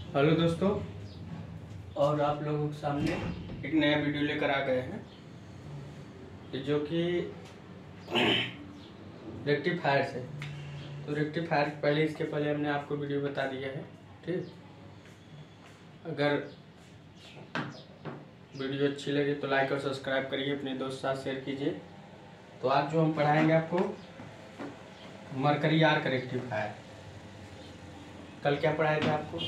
Hello दोस्तों, और आप लोगों के सामने एक नया वीडियो लेकर आ गए हैं जो कि रेक्टिफायर से। तो रेक्टिफायर पहले इसके पहले हमने आपको वीडियो बता दिया है। ठीक, अगर वीडियो अच्छी लगे तो लाइक और सब्सक्राइब करिए, अपने दोस्त साथ शेयर कीजिए। तो आज जो हम पढ़ाएंगे आपको मरकरी आर्क रेक्टिफायर। कल क्या पढ़ाए थे आपको?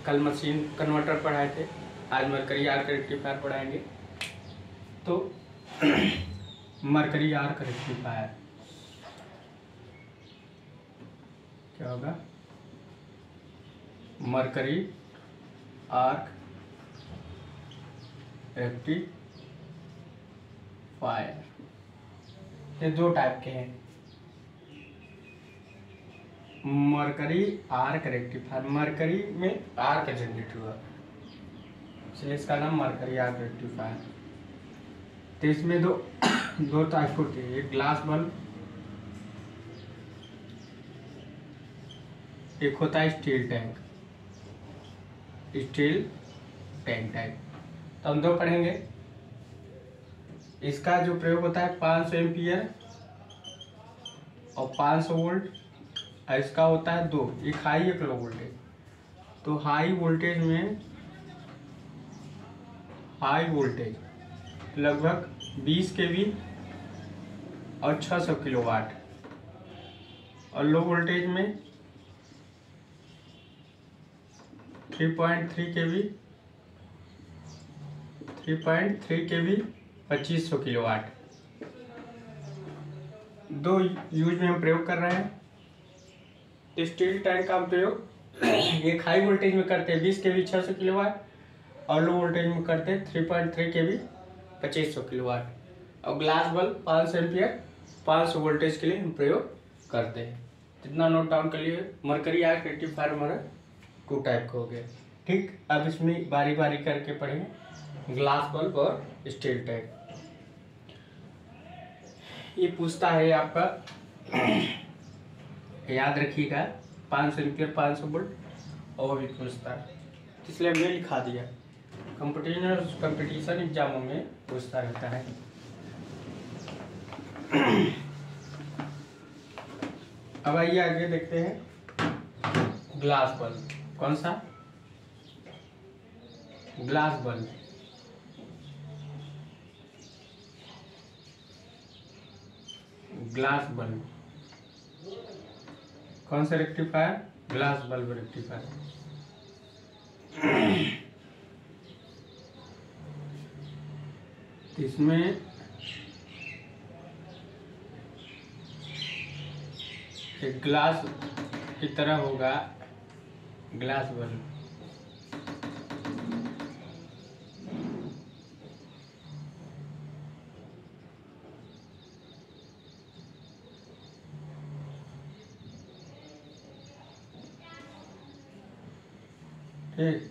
कल मशीन कन्वर्टर पढ़ाए थे, आज मरकरी आर्क रेक्टिफायर पढ़ाएंगे। तो मरकरी आर्क रेक्टिफायर क्या होगा? मरकरी आर्क रेक्टिफायर ये दो टाइप के हैं। मरकरी आर्क रेक्टिफायर, मरकरी में आर्क जनरेट हुआ, इसलिए इसका नाम मरकरी आर्क रेक्टिफायर। तो इसमें दो टाइप होती है, एक ग्लास बल्ब, एक होता है steel tank. Steel tank type तो हम दो पढ़ेंगे। इसका जो प्रयोग होता है 500 एम्पियर और 500 वोल्ट। इसका होता है दो, एक हाई एक लो वोल्टेज। तो हाई वोल्टेज लगभग 20 केवी और 600 किलोवाट, और लो वोल्टेज में 3.3 केवी 2500 किलोवाट। दो यूज में हम प्रयोग कर रहे हैं। स्टील टैंक का प्रयोग एक हाई वोल्टेज में करते हैं 20 केवी 600 किलोवाट, और लो वोल्टेज में करते हैं 3.3 केवी 2500 किलोवाट। और ग्लास बल्ब 500 एम्पियर 500 वोल्टेज के लिए हम प्रयोग करते हैं। जितना नोट डाउन कर लिए। मरकरी आर्क रेक्टिफायर हमारा 2 टाइप का हो गया। ठीक, अब इसमें बारी बारी करके पढ़ेंगे ग्लास बल्ब और स्टील टैंक। ये पूछता है आपका, याद रखिएगा, 500 एम्पियर 500 वोल्ट, और वो भी पूछता है, इसलिए हमने लिखा दिया। कंपटीशन एग्जामों में पूछता रहता है। अब आइए आगे देखते हैं ग्लास बल्ब। कौन सा? Glass bulb. ग्लास बल्ब कौन सा रेक्टिफायर? Glass bulb rectifier. इसमें एक ग्लास की तरह होगा ग्लास बल्ब। ठीक,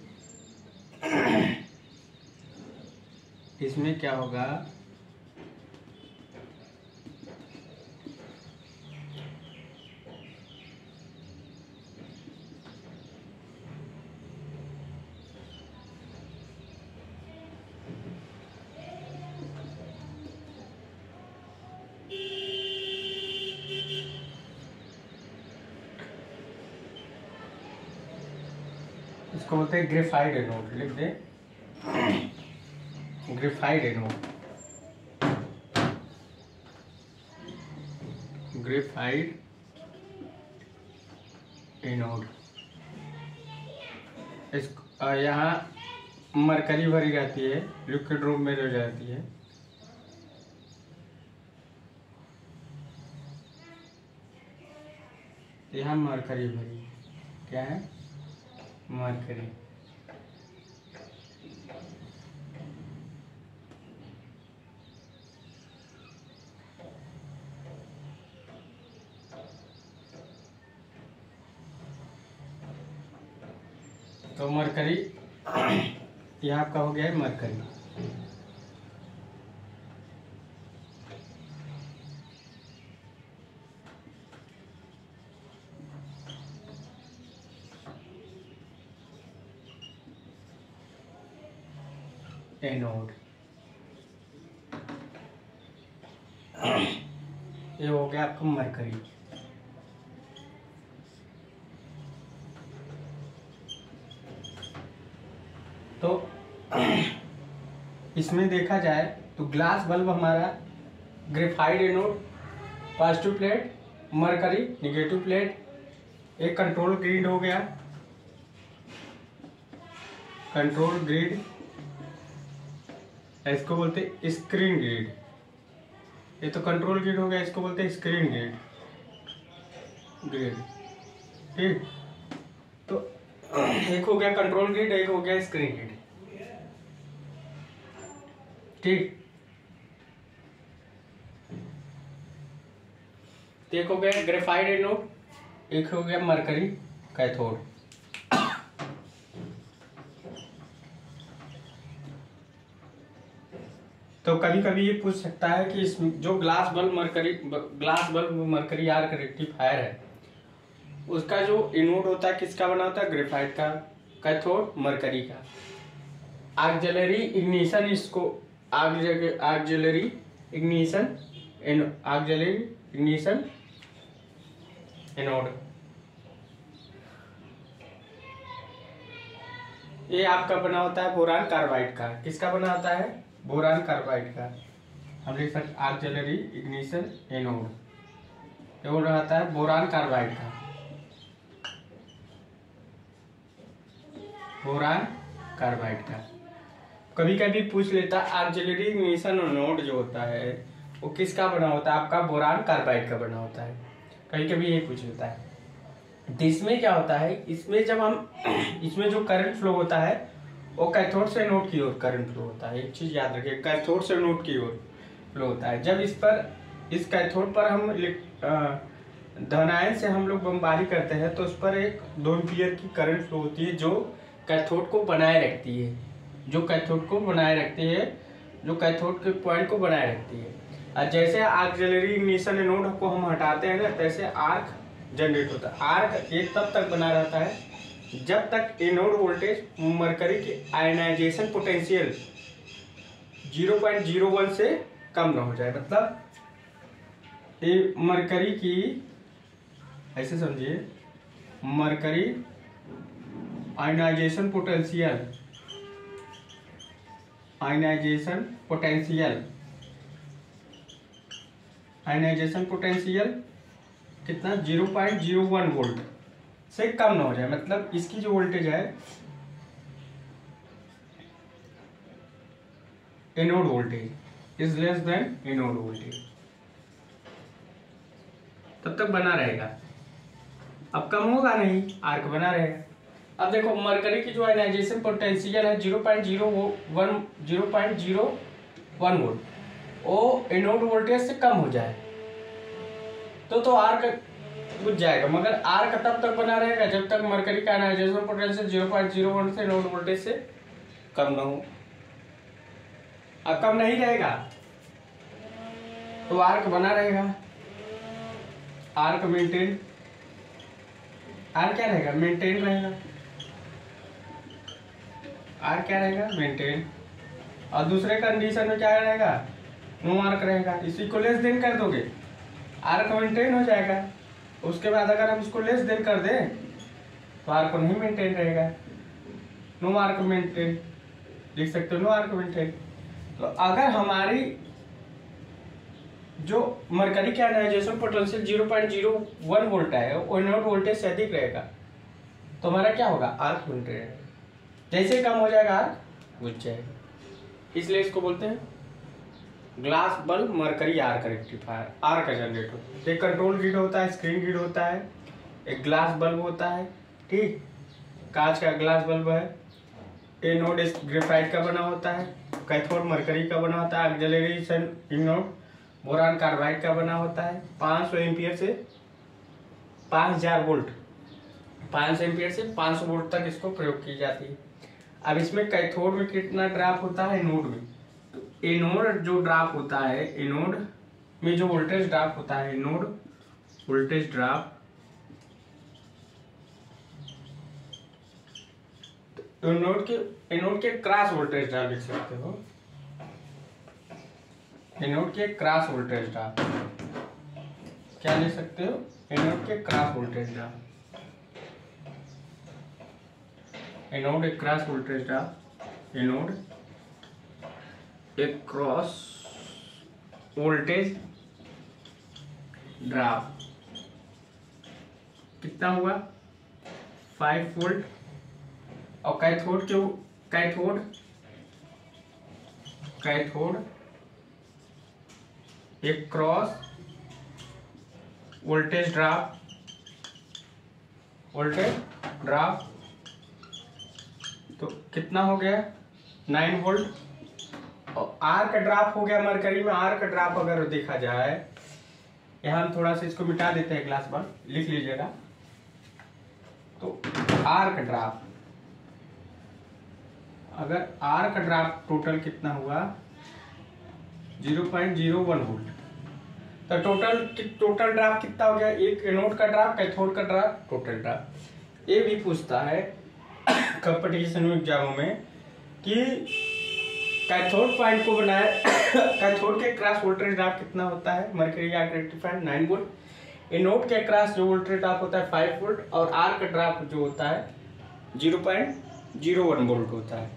इसमें क्या होगा? इसको बोलते हैं ग्रेफाइड एनोड। लिख दे, ग्रेफाइड एनोड। Graphite anode. इस यहाँ मरकरी भरी रहती है, लिक्विड रूप में रह जाती है। यहाँ मरकरी भरी, क्या है? मरकरी। तो मरकरी यह आपका हो गया है मरकरी। एनोड। ये हो गया आपका मरकरी। तो इसमें देखा जाए तो ग्लास बल्ब हमारा graphite anode, positive plate, mercury negative plate, एक कंट्रोल ग्रिड हो गया, कंट्रोल ग्रिड, इसको बोलते हैं स्क्रीन ग्रिड। ये तो कंट्रोल ग्रिड हो गया, इसको बोलते हैं स्क्रीन ग्रिड। ठीक, तो एक हो गया कंट्रोल ग्रिड, एक हो गया स्क्रीन ग्रिड। ठीक, एक हो गया ग्रेफाइट एनोड, एक हो गया मरकरी कैथोड। तो कभी कभी ये पूछ सकता है कि इसमें जो glass bulb mercury arc rectifier है, उसका जो एनोड होता है किसका बना होता है? ग्रेफाइट का। कैथोड मरकरी का। ऑक्सिलरी इग्निशन, इसको ऑक्सिलरी इग्निशन एनोड। ये आपका बना होता है बोरान कार्बाइड का। किसका बना होता है? बोरान कार्बाइड का। हम लिख सकते ऑक्सिलरी इग्निशन एनोड। एनोड रहता है बोरान कार्बाइड का। बोरान कार्बाइड का। कभी कभी पूछ लेता ऑक्सिलरी इग्निशन एनोड जो होता है वो किसका बना होता है? आपका बोरान कार्बाइड का बना होता है। कभी कभी ये पूछ लेता है। तो इसमें क्या होता है, इसमें जब हम इसमें जो करंट फ्लो होता है वो कैथोड से एनोड की ओर करंट फ्लो होता है। एक चीज याद रखिए, कैथोड से एनोड की ओर फ्लो होता है। जब इस कैथोड पर हम धनायन से हम लोग बमबारी करते हैं तो उस पर एक 2 एम्पीयर की करंट फ्लो होती है जो कैथोड को बनाए रखती है, जो कैथोड के पॉइंट को बनाए रखती है। और जैसे ऑक्सिलरी इग्निशन एनोड को हम हटाते हैं ना, तैसे आर्क जनरेट होता है। आर्क एक तब तक बना रहता है जब तक एनोड वोल्टेज मरकरी की आयनाइजेशन पोटेंशियल 0.01 से कम ना हो जाए। मतलब ये मरकरी की, ऐसे समझिए, मरकरी आयनाइजेशन पोटेंशियल कितना? 0.01 वोल्ट से कम ना हो जाए। मतलब इसकी जो वोल्टेज है anode voltage is less than anode voltage, तब तक बना रहेगा। अब कम होगा नहीं, आर्क बना रहेगा। अब देखो मरकरी की जो आयनाइजेशन पोटेंशियल है 0.01 वोल्ट, वो एनोड वोल्टेज से कम हो जाए तो आर्क बुझ जाएगा। मगर आर्क तब तक बना रहेगा जब तक मरकरी का आयनाइजेशन पोटेंशियल 0.01 से एनोड वोल्टेज से कम ना हो। अब कम नहीं रहेगा तो आर्क बना रहेगा। आर्क मेंटेन, आर्क क्या रहेगा? मेंटेन रहेगा। आर्क क्या रहेगा? मेंटेन। और दूसरे कंडीशन में क्या रहेगा? नो आर्क रहेगा। इसी को लेस देन कर दोगे, आर्क मेंटेन हो जाएगा। उसके बाद अगर हम इसको लेस देन कर दें तो आर्क नहीं मेंटेन रहेगा। नो आर्क मेंटेन लिख सकते हो, नो आर्क मेंटेन। तो अगर हमारी जो मरकरी का आयनाइजेशन पोटेंशियल 0.01 वोल्ट है वो एनोड वोल्टेज से अधिक रहेगा तो हमारा क्या होगा? आर्क मेंटेन रहेगा। जैसे कम हो जाएगा आर्क बुझ जाएगा। इसलिए इसको बोलते हैं glass bulb mercury arc rectifier, arc generator. एक कंट्रोल ग्रिड होता है, स्क्रीन ग्रिड होता है, एक ग्लास बल्ब होता है। ठीक, कांच का ग्लास बल्ब है। एनोड ग्रेफाइट का बना होता है, कैथोड मरकरी का बना होता है, ऑक्सिलरी एनोड बोरान कार्बाइड का बना होता है। 500 एम्पीयर से 5000 वोल्ट, 500 एम्पीयर से 500 वोल्ट तक इसको प्रयोग की जाती है। अब इसमें कैथोड में कितना ड्रॉप होता है? एनोड में। तो एनोड जो ड्रॉप होता है, एनोड में जो वोल्टेज ड्रॉप होता है, एनोड वोल्टेज ड्रॉप, तो एनोड के क्रॉस वोल्टेज ड्रॉप लिख सकते हो। एनोड के क्रॉस वोल्टेज ड्रॉप क्या लिख सकते हो? एनोड के क्रॉस वोल्टेज ड्रॉप। एनोड एक क्रॉस वोल्टेज ड्रॉप। एनोड एक क्रॉस वोल्टेज ड्रॉप कितना हुआ? 5 वोल्ट। और कैथोड एक क्रॉस वोल्टेज ड्रॉप तो कितना हो गया? 9 वोल्ट। और आर का ड्रॉप हो गया मरकरी में। आर का ड्रॉप अगर देखा जाए, यहाँ हम थोड़ा सा इसको मिटा देते हैं, क्लास पर लिख लीजिएगा। तो आर का ड्रॉप, अगर आर का ड्रॉप टोटल कितना हुआ? 0.01 वोल्ट। तो टोटल ड्रॉप कितना हो गया? एक एनोड का ड्रॉप, कैथोड का ड्रॉप, टोटल ड्रॉप। ये भी पूछता है कंपटीशन में, एग्जामों में, कि कैथोड पॉइंट को बनाया कैथोड के क्रॉस वोल्टेज ड्रॉप कितना होता है? Mercury arc rectifier 9 volt. Anode के क्रॉस जो वोल्टेज ड्रॉप होता है 5 वोल्ट। और आर का ड्रॉप जो होता है 0.01 वोल्ट होता है।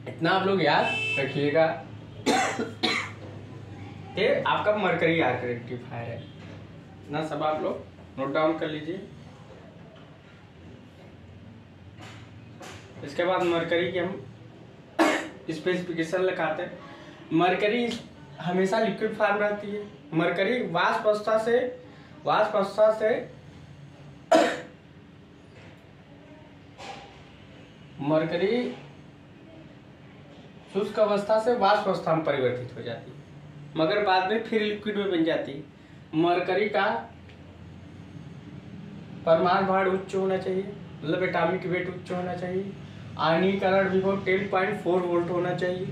इतना आप लोग याद रखिएगा। ये आपका मरकरी आर्क रेक्टिफायर है ना, सब आप लोग नोट डाउन कर लीजिए। इसके बाद मरकरी की हम स्पेसिफिकेशन लगाते हैं। मरकरी हमेशा लिक्विड फॉर्म रहती है। मरकरी वाष्प अवस्था से मरकरी शुष्क अवस्था से वाष्प अवस्था में परिवर्तित हो जाती है, मगर बाद में फिर लिक्विड में बन जाती है। मरकरी का परमाणु भार उच्च होना चाहिए, मतलब एटॉमिक वेट उच्च होना चाहिए। आयनीकरण विभव 10.4 वोल्ट होना चाहिए।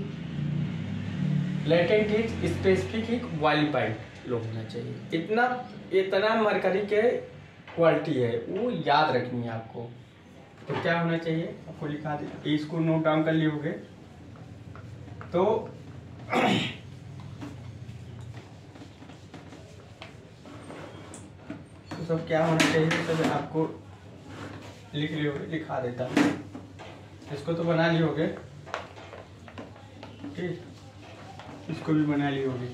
Latent heat specific heat boiling point low होना चाहिए। इतना मरकरी के क्वालिटी है, वो याद रखनी है आपको। तो क्या होना चाहिए आपको लिखा दे, इसको नोट डाउन कर लिए होंगे। तो सब क्या होना चाहिए, सब आपको लिख लिए होगे, लिखा देता हूँ। इसको तो बना लिए होगे, ठीक, इसको भी बना लिए होगे।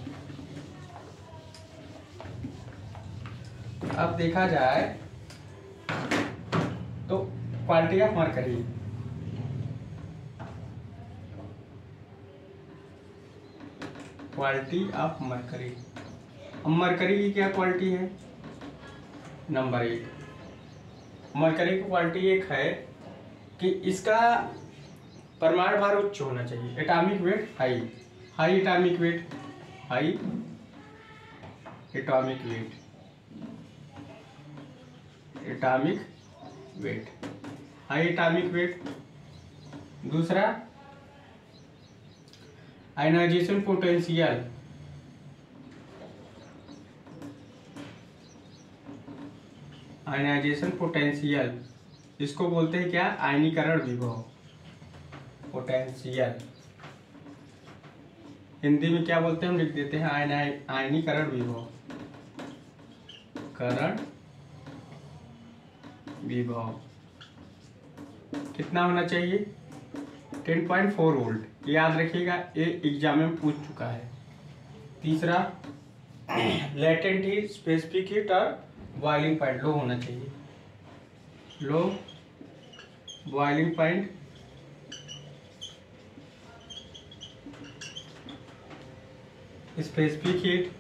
अब देखा जाए तो quality of mercury, quality of mercury. अब मरकरी की क्या क्वालिटी है? नंबर 1, मरकरी की क्वालिटी एक है कि इसका परमाणु भार उच्च होना चाहिए। Atomic weight high atomic weight, high atomic weight. दूसरा आयनाइजेशन पोटेंशियल, इसको बोलते हैं क्या? आयनीकरण विभव पोटेंशियल। हिंदी में क्या बोलते हैं? हम लिख देते हैं आयनीकरण विभव कितना होना चाहिए? 10.4 वोल्ट। याद रखिएगा, ये एग्जाम में पूछ चुका है। तीसरा लेटेंट हीट, स्पेसिफिक हीट और बॉइलिंग पॉइंट लो होना चाहिए। Low boiling point, specific heat,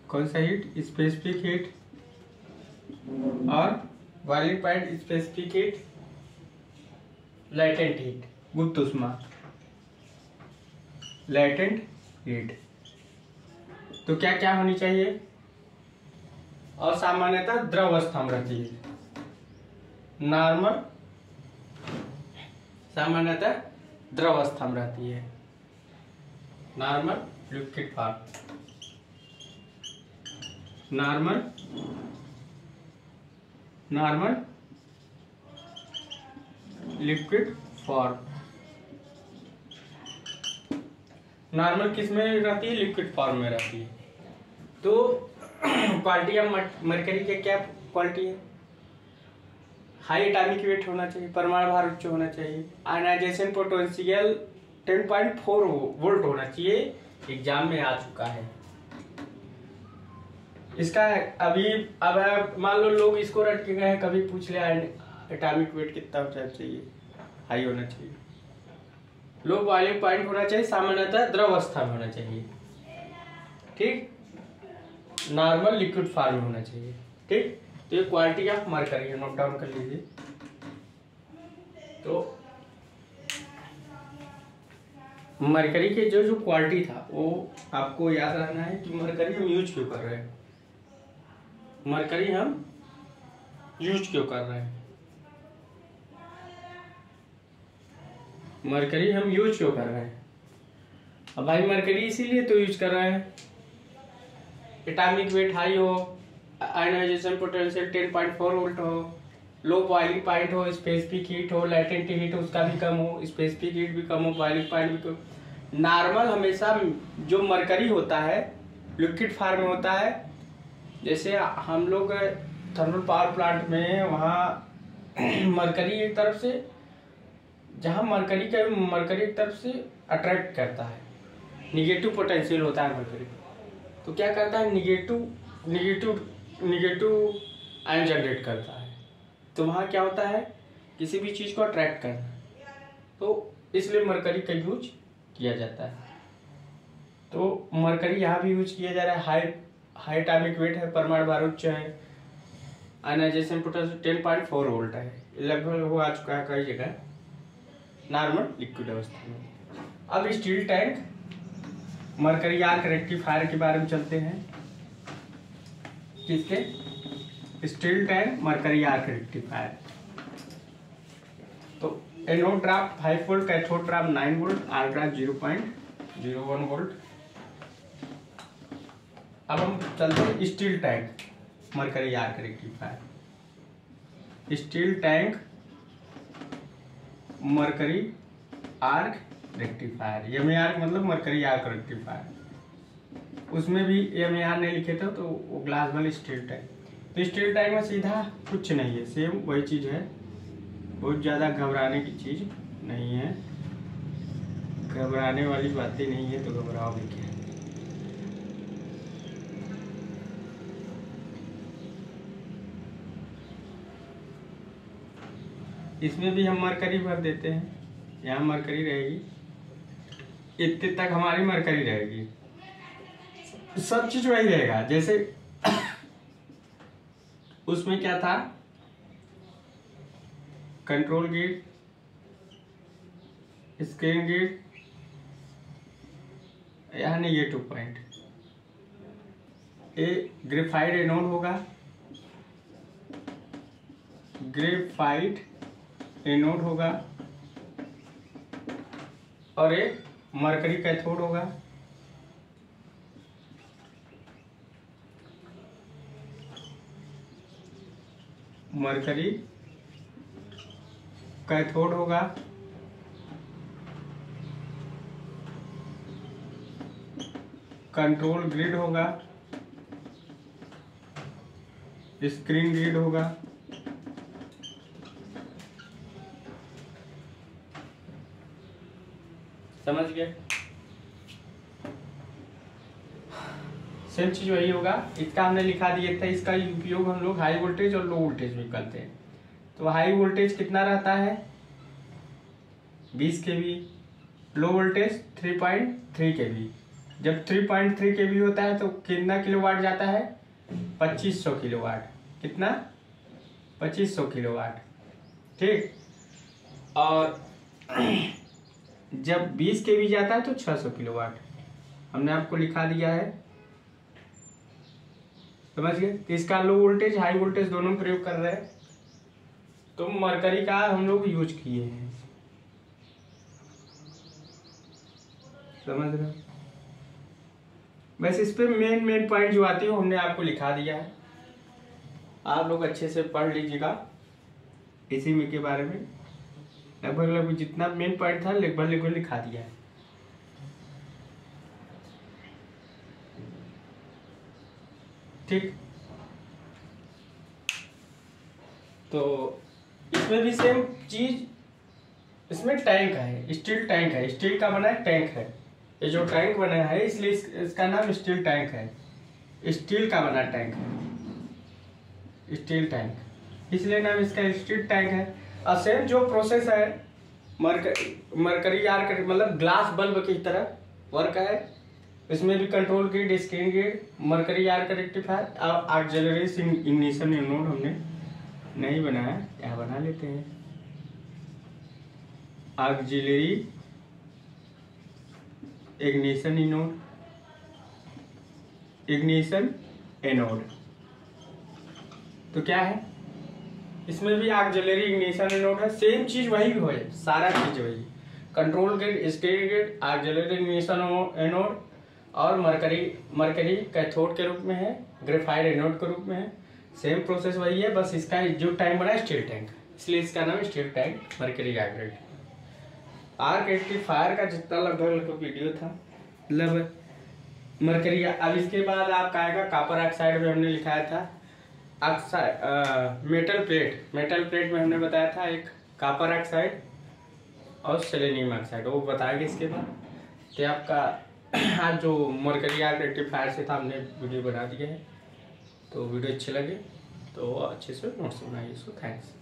कौन सा हीट? Specific heat. और boiling point, specific heat, latent heat, गुप्त ऊष्मा, लेटेंट हीट। तो क्या क्या होनी चाहिए? और सामान्यतः द्रव अवस्था में रहती है। नॉर्मल सामान्यतः द्रव अवस्था में रहती है, normal liquid form. Normal liquid form. Normal किस में रहती है? लिक्विड फॉर्म में रहती है। तो क्वालिटी ऑफ मरकरी की क्या क्वालिटी है? हाई एटॉमिक वेट होना चाहिए, परमाणु भार उच्च होना चाहिए, आयनाइजेशन पोटेंशियल 10.4 वोल्ट होना चाहिए। एग्जाम में आ चुका है इसका। अभी अब मान लो लोग इसको रट के गए, कभी पूछ लिया एटॉमिक वेट कितना होना चाहिए? हाई होना चाहिए। लो बॉइलिंग पॉइंट होना चाहिए, सामान्यतः द्रव अवस्था में होना चाहिए। ठीक, नॉर्मल लिक्विड फॉर्म में होना चाहिए। ठीक, तो ये क्वालिटी ऑफ मरकरी है, नोट डाउन कर लीजिए। तो मरकरी के जो क्वालिटी था वो आपको याद रखना है कि मरकरी हम यूज क्यों कर रहे हैं। मरकरी हम यूज क्यों कर रहे हैं? मरकरी हम यूज क्यों कर रहे हैं? अब भाई मरकरी इसीलिए तो यूज कर रहे हैं, एटॉमिक वेट हाई हो, आयनाइजेशन पोटेंशियल 10.4 वोल्ट हो, लो बॉइलिंग पॉइंट हो, स्पेसिफिक हीट हो, लेटेंट हीट उसका भी कम हो, स्पेसिफिक हीट भी कम हो, बॉइलिंग पॉइंट भी कम। नॉर्मल हमेशा जो मरकरी होता है लिक्विड फॉर्म में होता है। जैसे हम लोग थर्मल पावर प्लांट में वहाँ मरकरी एक तरफ से, जहाँ मरकरी एक तरफ से अट्रैक्ट करता है, निगेटिव पोटेंशियल होता है मरकरी, तो क्या करता है? निगेटिव आयन जनरेट करता है। तो वहाँ क्या होता है? किसी भी चीज़ को अट्रैक्ट करना है, तो इसलिए मरकरी का यूज किया जाता है। तो मरकरी यहाँ भी यूज किया जा रहा है। हाई एटॉमिक वेट है, परमाणु भार उच्च है, आयनाइजेशन पोटेंशियल 10.4 वोल्ट है, लगभग वो आ चुका है कई जगह नॉर्मल लिक्विड अवस्था में। अब steel tank mercury arc rectifier के बारे में चलते हैं। किसके? Steel tank mercury arc rectifier. तो anode draft 5 volt, cathode draft 9 volt, arc draft 0.01 volt. अब हम चलते हैं steel tank mercury arc rectifier. Steel tank mercury arc rectifier, MAR मतलब मरकरी आर्क रेक्टिफायर। उसमें भी एमएआर नहीं लिखे थे, तो वो ग्लास वाली स्टील टैंक। तो स्टील टैंक में सीधा कुछ नहीं है, सेम वही चीज़ है, बहुत ज़्यादा घबराने की चीज़ नहीं है, घबराने वाली बातें नहीं है, तो घबराओगे क्या? इसमें भी हम मरकरी भर देते हैं, यहाँ मरकरी रहेगी, इतने तक हमारी मरकरी रहेगी, सब चीज वही रहेगा। जैसे उसमें क्या था? कंट्रोल गेट, स्क्रीन गेट, यहाँ नेगेटिव पॉइंट, ए ग्रेफाइट एनोड होगा, ग्रेफाइट एनोड होगा, और एक मरकरी कैथोड होगा। मरकरी कैथोड होगा, कंट्रोल ग्रिड होगा, स्क्रीन ग्रिड होगा, समझ गए? सेम चीज वही होगा। इसका हमने लिखा दिया था, इसका उपयोग हम लोग हाई वोल्टेज और लो वोल्टेज में करते हैं। तो हाई वोल्टेज कितना रहता है? 20 kV, लो वोल्टेज 3.3 kV। जब 3.3 kV होता है तो कितना किलोवाट जाता है? 2500 किलोवाट। कितना? 2500 किलोवाट। ठीक, और जब 20 kV जाता है तो 600 किलोवाट। हमने आपको लिखा दिया है, समझ गए? तो इसका लो वोल्टेज हाई वोल्टेज दोनों में प्रयोग कर रहे हैं। तो मरकरी का हम लोग यूज किए हैं, समझ रहे? बस इस पे मेन पॉइंट जो आती है हमने आपको लिखा दिया है, आप लोग अच्छे से पढ़ लीजिएगा इसी में के बारे में। लगभग जितना मेन पॉइंट था लगभग लिखा दिया है। ठीक, तो इसमें भी सेम चीज, इसमें टैंक है, स्टील टैंक है, स्टील का बना है टैंक है। ये जो टैंक बना है इसलिए इसका नाम स्टील टैंक है, स्टील का बना टैंक है, स्टील टैंक इसलिए नाम इसका स्टील टैंक है। और सेम जो प्रोसेस है मरकरी आर्क मतलब ग्लास बल्ब की तरह वर्क है। इसमें भी control gate, screen gate, mercury arc rectifier और ऑक्सिलरी इग्निशन नोड हमने नहीं बनाया, यहाँ बना लेते हैं। Auxiliary ignition anode, ignition anode तो क्या है, इसमें भी ऑक्सिलरी इग्निशन एनोड है। सेम चीज वही है, सारा चीज वही, control gate, screen gate, auxiliary ignition anode और मरकरी कैथोड के रूप में है, ग्रेफाइट एनोड के रूप में है। सेम प्रोसेस वही है, बस इसका जो टैंक बना है स्टील टैंक, इसलिए इसका नाम steel tank mercury arc rectifier का जितना लगभग वीडियो था मतलब मरकरी। अब इसके बाद आपका आएगा कॉपर ऑक्साइड में हमने लिखाया था ऑक्साइड, मेटल प्लेट में हमने बताया था एक कॉपर ऑक्साइड और सेलेनियम ऑक्साइड, वो बताएंगे इसके बाद। तो आपका आज जो मरकरी आर्क रेक्टिफायर से था हमने वीडियो बना दिया है। तो वीडियो अच्छे लगे तो अच्छे से नोट्स बनाइए। So thanks.